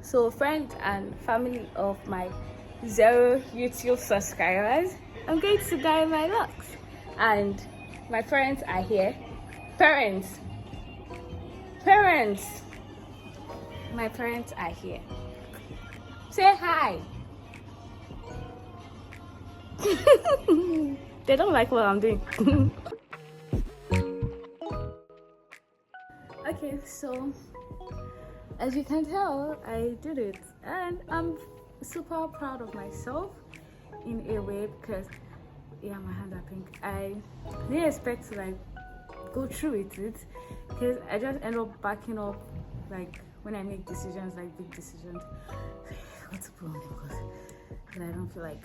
So friends and family of my 0 YouTube subscribers, I'm going to dye my locks. And my parents are here. Parents. My parents are here. Say hi. They don't like what I'm doing. Okay, so as you can tell, I did it, and I'm super proud of myself in a way because yeah, my hands are pink. I didn't expect to like go through with it because I just end up backing up like when I make decisions, like big decisions. What to put on because I don't feel like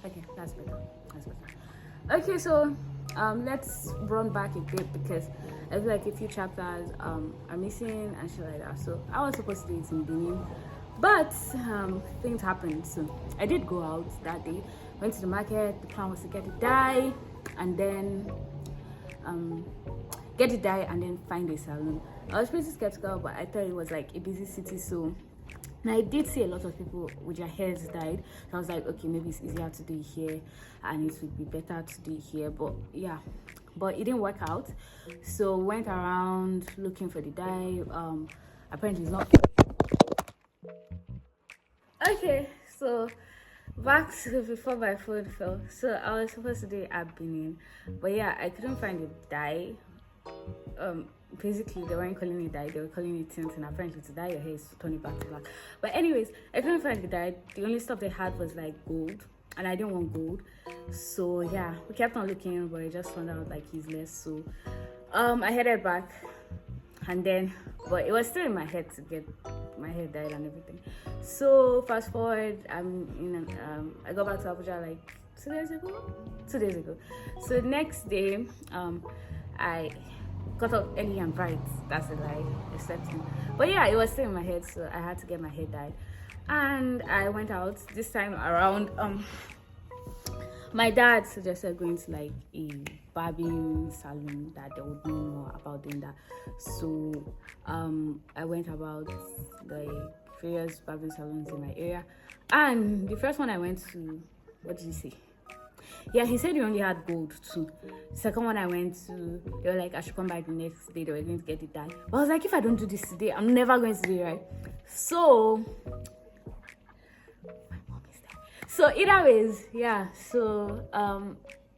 okay, that's better. Okay, so let's run back a bit because I feel like a few chapters are missing and shit like that. So I was supposed to do it in Benin, but things happened. So I did go out that day, went to the market. The plan was to get it dye and then find a salon. I was pretty skeptical, but I thought it was like a busy city, so. And I did see a lot of people with their hairs dyed, so I was like, okay, maybe it's easier to do it here and it would be better to do it here. But yeah, but it didn't work out, so went around looking for the dye. Apparently it's not okay. So back to before my phone fell. So I was supposed to do it at Benin, but yeah, I couldn't find the dye. Basically they weren't calling it dye, they were calling it tint, and apparently to dye your hair is to turn it back to black. But anyways, I couldn't find the dye. The only stuff they had was like gold, and I didn't want gold, so yeah, we kept on looking, but it just turned out like useless. So I headed back, and then but it was still in my head to get my hair dyed and everything. So fast forward, I got back to Abuja like 2 days ago. So next day I got up early and bright. That's a lie, except him. But yeah, it was still in my head, so I had to get my hair dyed. And I went out this time around. My dad suggested going to like a barbing salon that they would know more about doing that. So I went about the various barbing salons in my area. And the first one I went to, what did he say? Yeah, he said he only had gold too. The second one I went to, they were like, I should come back the next day. They were going to get it done. But I was like, if I don't do this today, I'm never going to do it right. So, my mom is there. So either ways, yeah. So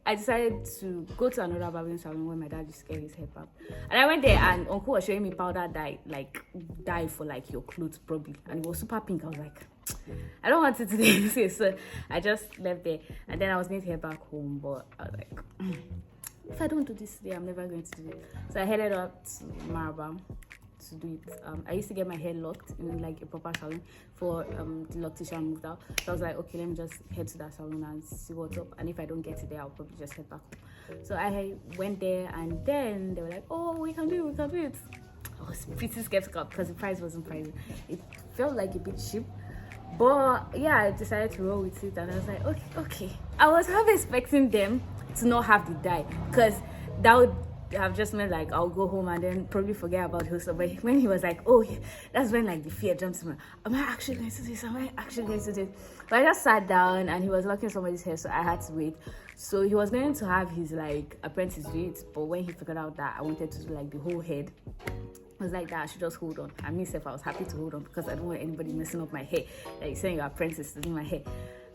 I decided to go to another barbering salon where my dad used to get his hair back. And I went there and Uncle was showing me powder dye, like dye for like your clothes probably. And it was super pink. I was like, I don't want it to do this. So I just left there, and then I was going to head back home, but I was like, if I don't do this today, I'm never going to do it. So I headed up to Maraba to do it. I used to get my hair locked in like a proper salon for the loctician moved out. So I was like, okay, let me just head to that salon and see what's up, and if I don't get it there, I'll probably just head back home. So I went there, and then they were like, oh, we can do it. I was pretty skeptical because the price wasn't pricey. It felt like a bit cheap. But yeah, I decided to roll with it, and I was like, okay. I was half expecting them to not have the dye, because that would have just meant like I'll go home and then probably forget about who. So but when he was like, oh, that's when like the fear jumped in me. Am I actually going to do this? But I just sat down, and he was locking somebody's hair, so I had to wait. So he was going to have his like apprentice do it, but when he figured out that I wanted to do like the whole head, I was like that I should just hold on. And myself, I was happy to hold on because I don't want anybody messing up my hair, like saying your apprentice to do my hair.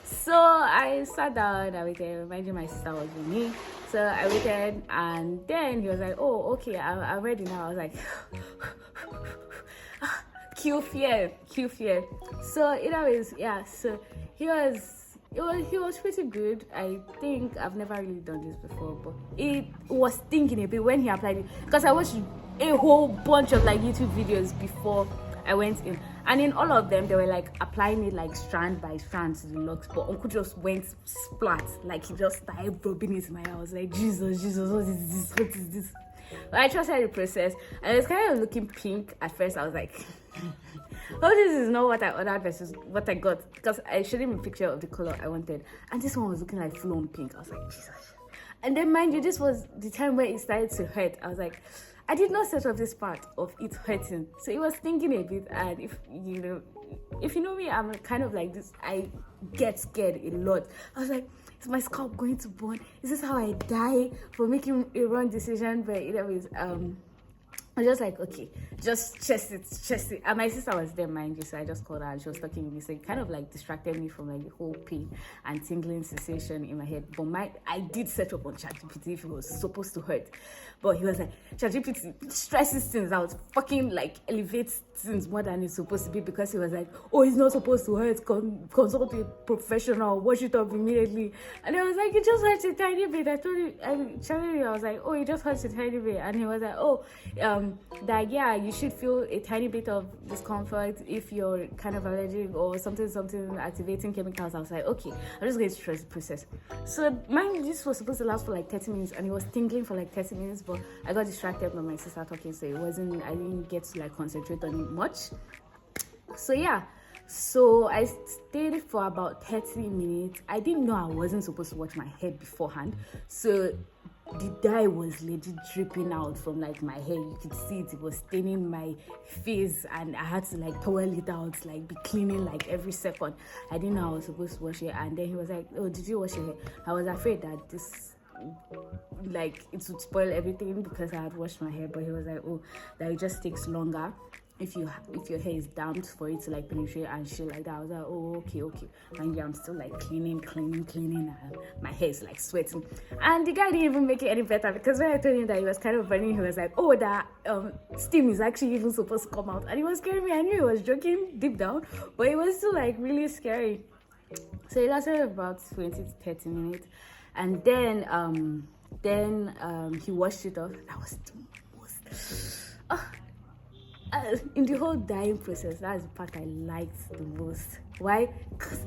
So I sat down, I waited, mind you, my sister was with me. So I waited, and then he was like, oh, okay, I'm ready now. I was like, cue fear. So anyways, yeah, so he was pretty good. I think I've never really done this before, but it was thinking a bit when he applied it, because I watched a whole bunch of like YouTube videos before I went in, and in all of them they were like applying it like strand by strand to the locks, but Uncle just went splat, like he just started rubbing it in my hair. I was like, Jesus, what is this? But I trusted the process, and it was kind of looking pink at first. I was like, oh, this is not what I ordered versus what I got, because I showed him a picture of the color I wanted, and this one was looking like full on pink. I was like, Jesus. And then mind you, this was the time where it started to hurt. I was like, I did not set up this part of it hurting. So he was thinking a bit, and if you know me, I'm kind of like this. I get scared a lot. I was like, is my scalp going to burn? Is this how I die for making a wrong decision? But anyways, I was just like, okay, just chest it. And my sister was there, mind you, so I just called her and she was talking to me. So it kind of like distracted me from like the whole pain and tingling sensation in my head. But I did set up on ChatGPT if it was supposed to hurt. But he was like, ChatGPT stresses things out, fucking like elevates things more than it's supposed to be, because he was like, oh, it's not supposed to hurt. Consult a professional, wash it up immediately. And I was like, it just hurts a tiny bit. I told you, I was like, oh, it just hurts a tiny bit. And he was like, oh, that yeah, you should feel a tiny bit of discomfort if you're kind of allergic or something activating chemicals. I was like, okay, I'm just going to trust the process. So mine, this was supposed to last for like 30 minutes and it was tingling for like 30 minutes, but I got distracted by my sister talking, so I didn't get to like concentrate on it much. So yeah, so I stayed for about 30 minutes. I didn't know I wasn't supposed to wash my head beforehand, so the dye was legit dripping out from like my hair. You could see it was staining my face, and I had to like towel it out, like be cleaning like every second. I didn't know I was supposed to wash it. And then he was like, oh, did you wash your hair? I was afraid that this, like, it would spoil everything because I had washed my hair. But he was like, oh, that it just takes longer if your hair is damped for it to like penetrate and shit like that. I was like, oh, okay. And yeah, I'm still like cleaning, and my hair is like sweating. And the guy didn't even make it any better, because when I told him that he was kind of burning, he was like, oh, that steam is actually even supposed to come out. And he was scaring me. I knew he was joking deep down, but it was still like really scary. So it lasted about 20 to 30 minutes, and then he washed it off. That was the most in the whole dyeing process, that's the part I liked the most. Why? Because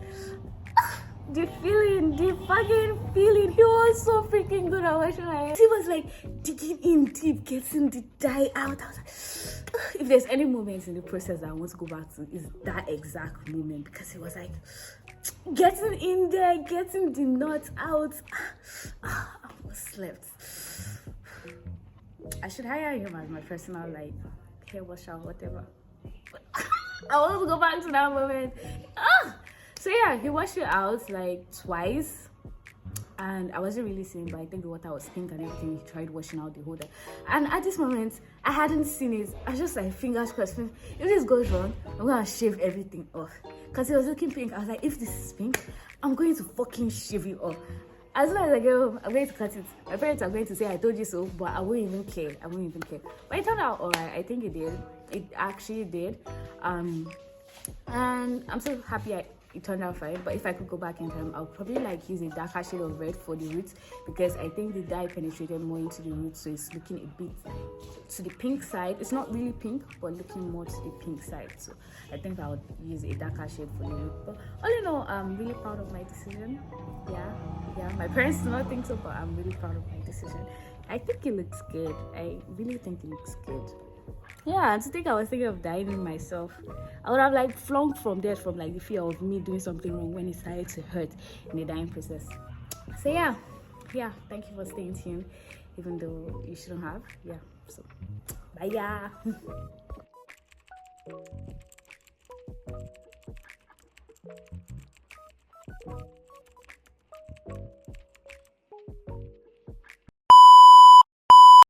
the fucking feeling, he was so freaking good at washing my hair. He was like digging in deep, getting the dye out. I was like, if there's any moment in the process that I want to go back to, is that exact moment, because he was like getting in there, getting the knots out. I almost slept. I should hire him as my personal like hair washer, whatever. I want to go back to that moment. So yeah, he washed it out like twice, and I wasn't really seeing, but I think the water was pink and everything. He tried washing out the whole thing, and at this moment I hadn't seen it. I was just like, fingers crossed, if this goes wrong, I'm gonna shave everything off, because it was looking pink. I was like, if this is pink, I'm going to fucking shave it off. As soon as I get home, I'm going to cut it. My parents are going to say, I told you so, but I won't even care. But it turned out alright. I think it did. It actually did. And I'm so happy it turned out fine. But if I could go back in time, I'll probably like use a darker shade of red for the roots, because I think the dye penetrated more into the roots, so it's looking a bit to the pink side. It's not really pink, but looking more to the pink side. So I think I would use a darker shade for the root. But all in all, I'm really proud of my decision. Yeah. My parents do not think so, but I'm really proud of my decision. I think it looks good. I really think it looks good. Yeah, and to think I was thinking of dyeing myself, I would have like flunked from there, from like the fear of me doing something wrong when it started to hurt in the dyeing process. So yeah, thank you for staying tuned, even though you shouldn't have. Yeah, so bye. Yeah.